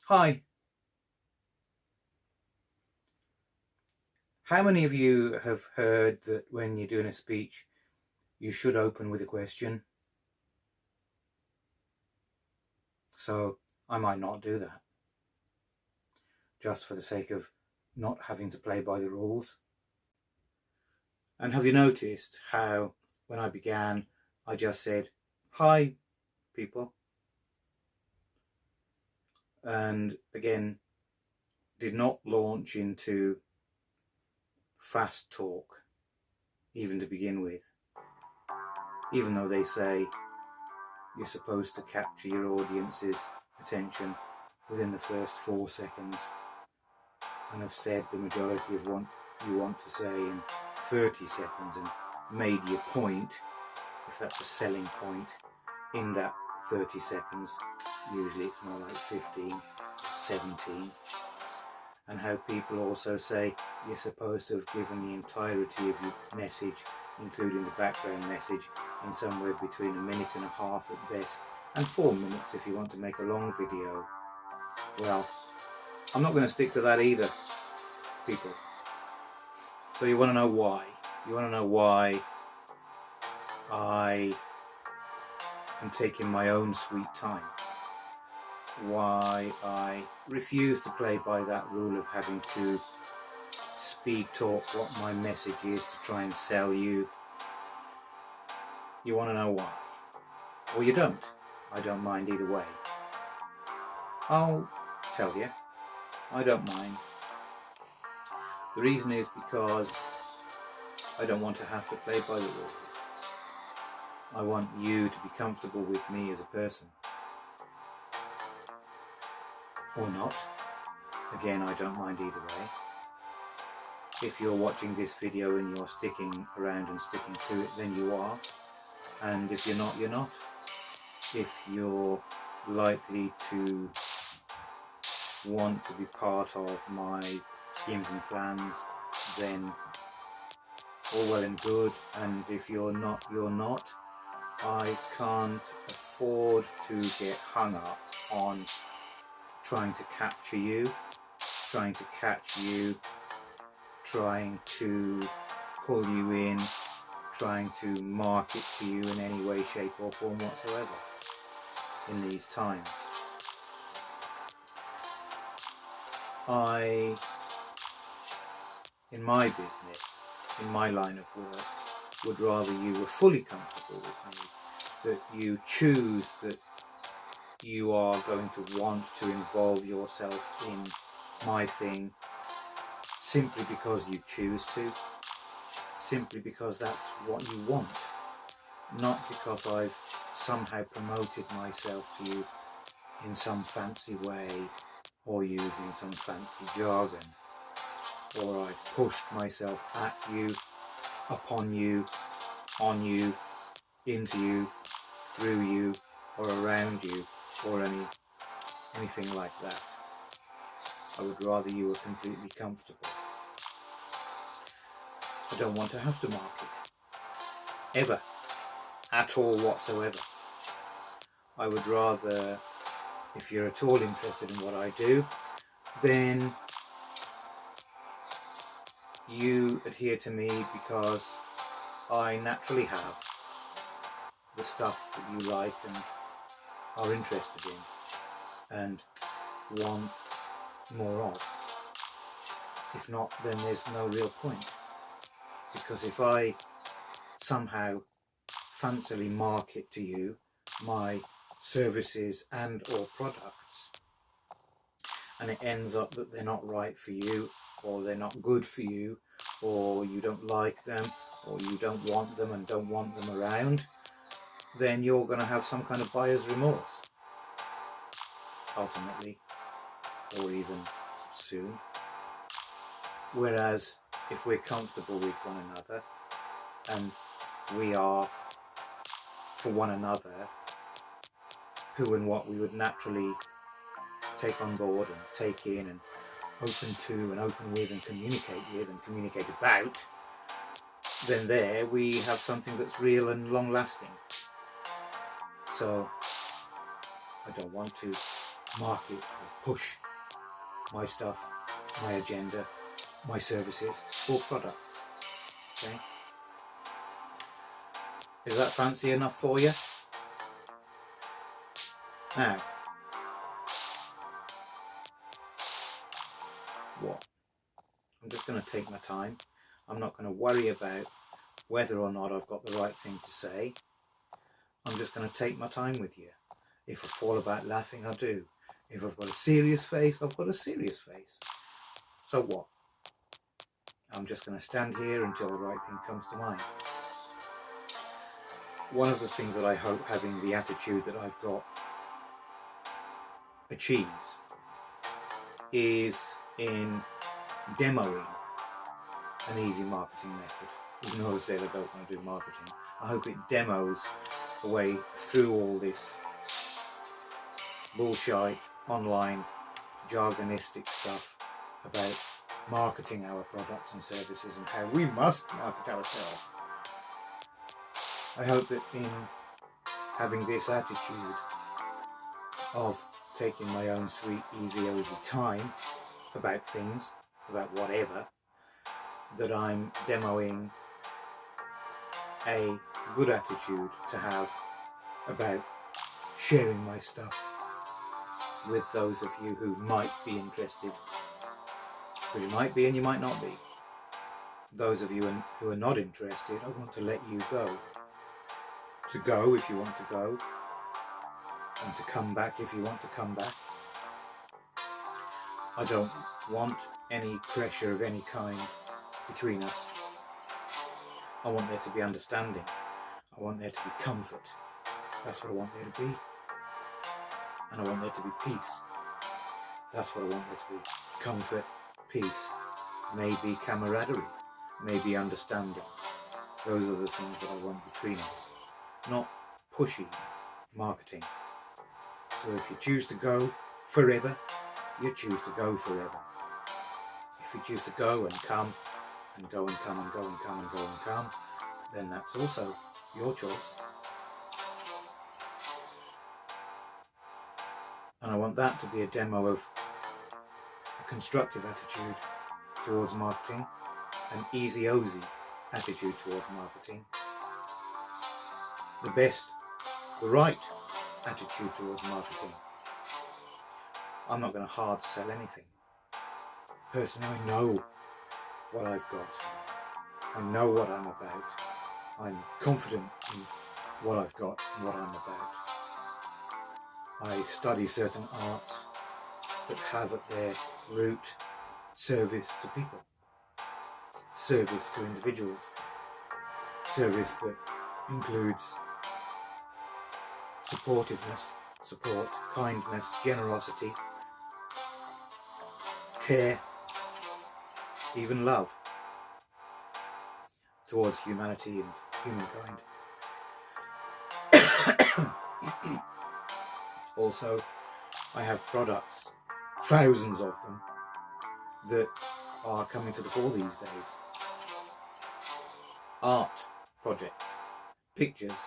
Hi. How many of you have heard that when you're doing a speech, you should open with a question? So I might not do that, just for the sake of not having to play by the rules. And have you noticed how when I began, I just said, hi, people. And again, did not launch into fast talk, even to begin with. Even though they say you're supposed to capture your audience's attention within the first 4 seconds, and have said the majority of what you want to say in 30 seconds and made your point, if that's a selling point, in that 30 seconds. Usually it's more like 15, 17. And how people also say you're supposed to have given the entirety of your message, including the background message, in somewhere between a minute and a half at best, and 4 minutes if you want to make a long video. Well, I'm not going to stick to that either, people. So you want to know why? You want to know why I am taking my own sweet time? Why I refuse to play by that rule of having to speed talk what my message is to try and sell you? You want to know why? Well, you don't. I don't mind either way. I'll tell you. I don't mind. The reason is because I don't want to have to play by the rules. I want you to be comfortable with me as a person. Or not. Again, I don't mind either way. If you're watching this video and you're sticking around and sticking to it, then you are. And if you're not, you're not. If you're likely to want to be part of my schemes and plans, then all well and good. And if you're not, you're not. I can't afford to get hung up on trying to capture you, trying to catch you, trying to pull you in, trying to market to you in any way, shape or form whatsoever in these times. I, in my business, in my line of work, would rather you were fully comfortable with me, that you choose that you are going to want to involve yourself in my thing simply because you choose to, simply because that's what you want, not because I've somehow promoted myself to you in some fancy way or using some fancy jargon, or I've pushed myself at you, upon you, on you, into you, through you, or around you, or anything like that. I would rather you were completely comfortable. I don't want to have to market, ever, at all whatsoever. I would rather, if you're at all interested in what I do, then you adhere to me because I naturally have the stuff that you like and are interested in and want more of. If not, then there's no real point, because if I somehow fancily market to you my services and or products and it ends up that they're not right for you, or they're not good for you, or you don't like them, or you don't want them and don't want them around, then you're going to have some kind of buyer's remorse ultimately, or even soon. Whereas if we're comfortable with one another and we are for one another who and what we would naturally take on board and take in and open to and open with and communicate about, then there we have something that's real and long lasting. So I don't want to market or push my stuff, my agenda, my services or products. Okay? Is that fancy enough for you? Now, what? I'm just going to take my time. I'm not going to worry about whether or not I've got the right thing to say. I'm just going to take my time with you. If I fall about laughing, I do. If I've got a serious face, I've got a serious face. So what? I'm just going to stand here until the right thing comes to mind. One of the things that I hope having the attitude that I've got achieves is in demoing an easy marketing method. Even though I said I don't want to do marketing, I hope it demos a way through all this bullshit online jargonistic stuff about marketing our products and services and how we must market ourselves. I hope that in having this attitude of taking my own sweet, easy, ozy time about things, about whatever, that I'm demoing a good attitude to have about sharing my stuff with those of you who might be interested, because you might be and you might not be. Those of you who are not interested, I want to let you go. To go if you want to go, and to come back if you want to come back. I don't want any pressure of any kind between us. I want there to be understanding. I want there to be comfort. That's what I want there to be. And I want there to be peace. That's what I want there to be. Comfort, peace, maybe camaraderie, maybe understanding. Those are the things that I want between us. Not pushy marketing. So if you choose to go forever, you choose to go forever. If you choose to go and come and go and come and go and come and go and come, then that's also your choice. And I want that to be a demo of a constructive attitude towards marketing, an easy-ozy attitude towards marketing, the right attitude towards marketing. I'm not going to hard sell anything. Personally, I know what I've got. I know what I'm about. I'm confident in what I've got and what I'm about. I study certain arts that have at their root service to people, service to individuals, service that includes supportiveness, support, kindness, generosity, care, even love towards humanity and humankind. Also, I have products, thousands of them, that are coming to the fore these days. Art projects, pictures,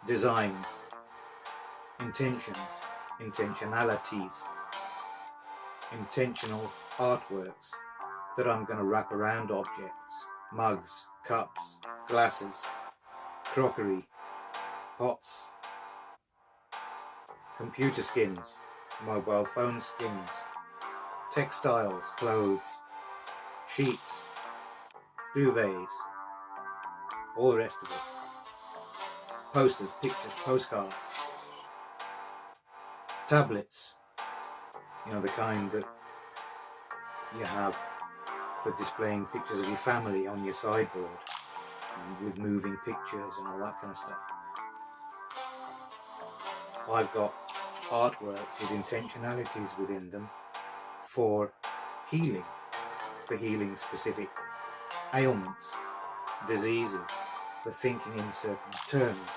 designs, intentions, intentionalities, intentional artworks that I'm going to wrap around objects, mugs, cups, glasses, crockery, pots, computer skins, mobile phone skins, textiles, clothes, sheets, duvets, all the rest of it. Posters, pictures, postcards, tablets, you know, the kind that you have for displaying pictures of your family on your sideboard with moving pictures and all that kind of stuff. I've got artworks with intentionalities within them for healing specific ailments, diseases, for thinking in certain terms.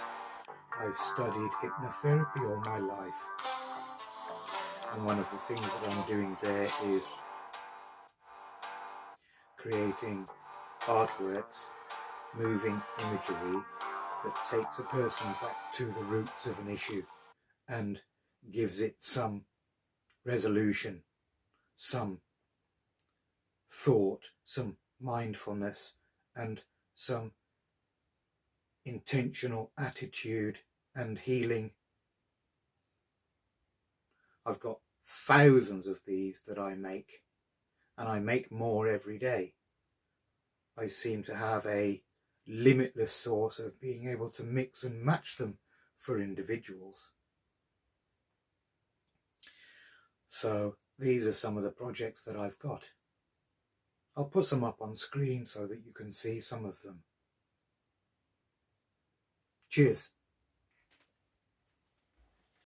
I've studied hypnotherapy all my life, and one of the things that I'm doing there is creating artworks, moving imagery that takes a person back to the roots of an issue and gives it some resolution, some thought, some mindfulness, and some intentional attitude and healing. I've got thousands of these that I make, and I make more every day. I seem to have a limitless source of being able to mix and match them for individuals. So these are some of the projects that I've got. I'll put some up on screen so that you can see some of them. Cheers.